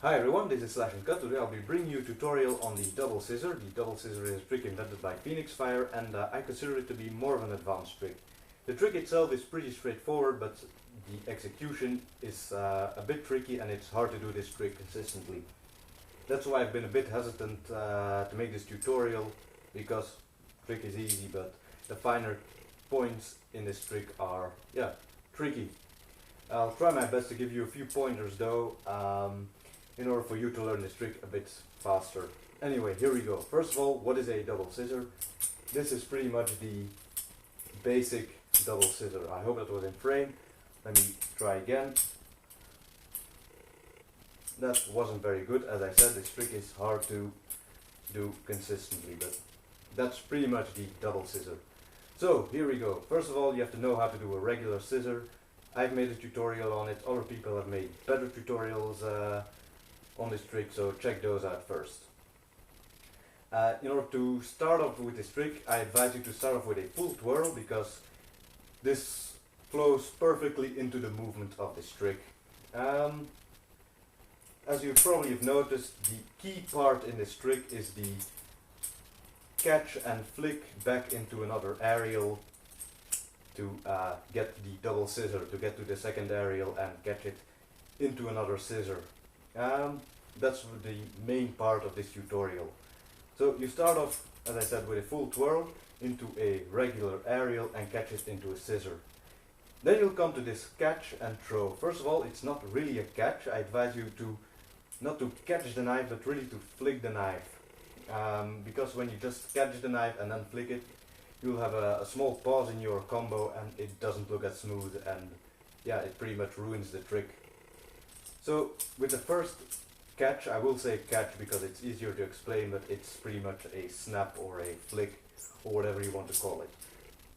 Hi everyone, this is Slash and Cut. Today I'll be bringing you a tutorial on the double scissor. The double scissor is a trick invented by Phoenix Fire, and I consider it to be more of an advanced trick. The trick itself is pretty straightforward, but the execution is a bit tricky, and it's hard to do this trick consistently. That's why I've been a bit hesitant to make this tutorial, because the trick is easy, but the finer points in this trick are, tricky. I'll try my best to give you a few pointers though, in order for you to learn this trick a bit faster. Anyway, here we go. First of all, what is a double scissor? This is pretty much the basic double scissor. I hope that was in frame. Let me try again. That wasn't very good. As I said, this trick is hard to do consistently, but that's pretty much the double scissor. So here we go. First of all, you have to know how to do a regular scissor. I've made a tutorial on it. Other people have made better tutorials on this trick, so check those out first. In order to start off with this trick, I advise you to start off with a full twirl, because this flows perfectly into the movement of this trick. As you probably have noticed, the key part in this trick is the catch and flick back into another aerial to get the double scissor, to get to the second aerial and catch it into another scissor. That's the main part of this tutorial. So you start off, as I said, with a full twirl into a regular aerial and catch it into a scissor. Then you'll come to this catch and throw. First of all, it's not really a catch. I advise you to not to catch the knife, but really to flick the knife. Because when you just catch the knife and then flick it, you'll have a small pause in your combo and it doesn't look as smooth, and yeah, it pretty much ruins the trick. So with the first catch, I will say catch because it's easier to explain, but it's pretty much a snap or a flick or whatever you want to call it.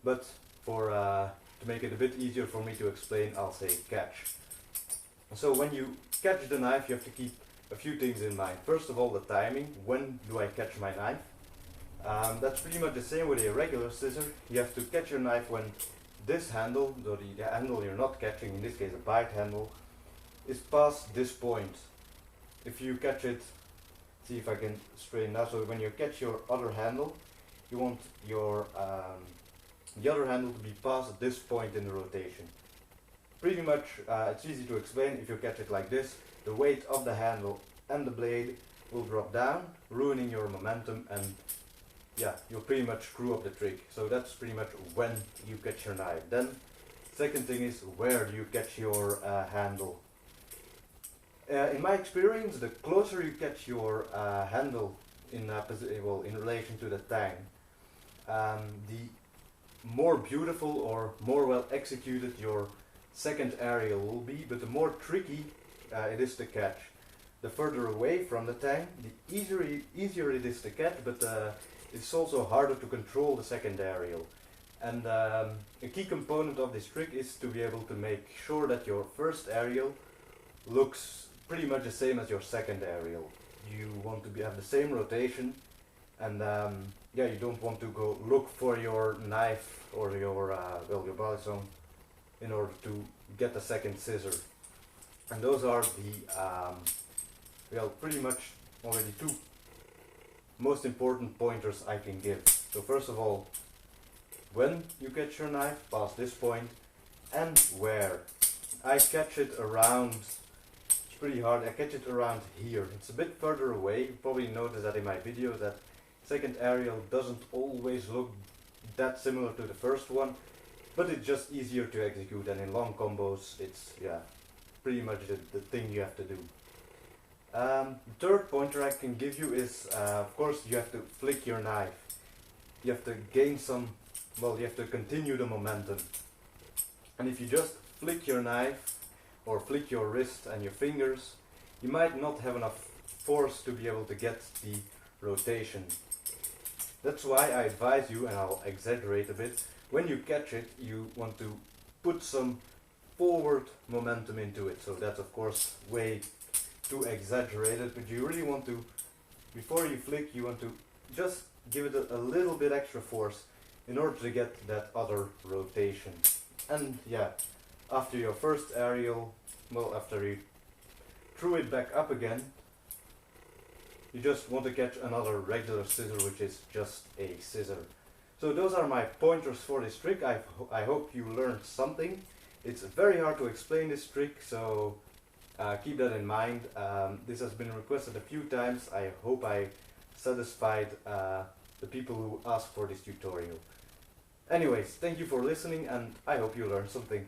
But for to make it a bit easier for me to explain, I'll say catch. So when you catch the knife, you have to keep a few things in mind. First of all, the timing. When do I catch my knife? That's pretty much the same with a regular scissor. You have to catch your knife when this handle, or the handle you're not catching, in this case a bite handle, is past this point. If you catch it, see if I can straighten that. So when you catch your other handle, you want your the other handle to be past this point in the rotation. Pretty much, it's easy to explain. If you catch it like this, the weight of the handle and the blade will drop down, ruining your momentum, and yeah, you'll pretty much screw up the trick. So that's pretty much when you catch your knife. Then, second thing is, where do you catch your handle? In my experience, the closer you catch your handle in relation to the tang, the more beautiful or more well executed your second aerial will be, but the more tricky it is to catch. The further away from the tang, the easier it is to catch, but it's also harder to control the second aerial. And a key component of this trick is to be able to make sure that your first aerial looks pretty much the same as your second aerial. You want to have the same rotation, and yeah, you don't want to go look for your knife or your Balisong in order to get the second scissor. And those are the pretty much already two most important pointers I can give. So first of all, when you catch your knife past this point, and where. I catch it around, it's pretty hard, I catch it around here. It's a bit further away. You probably noticed that in my videos, that second aerial doesn't always look that similar to the first one, but it's just easier to execute, and in long combos it's pretty much the thing you have to do. The third pointer I can give you is, of course, you have to flick your knife. You have to gain some, you have to continue the momentum. And if you just flick your knife, or flick your wrist and your fingers, you might not have enough force to be able to get the rotation. That's why I advise you, and I'll exaggerate a bit, when you catch it, you want to put some forward momentum into it. So that's of course way too exaggerated, but you really want to, before you flick, you want to just give it a little bit extra force in order to get that other rotation. And yeah, after your first aerial, after you threw it back up again. You just want to catch another regular scissor, which is just a scissor. So those are my pointers for this trick. I hope you learned something. It's very hard to explain this trick, so keep that in mind. This has been requested a few times. I hope I satisfied the people who asked for this tutorial. Anyways, thank you for listening, and I hope you learned something.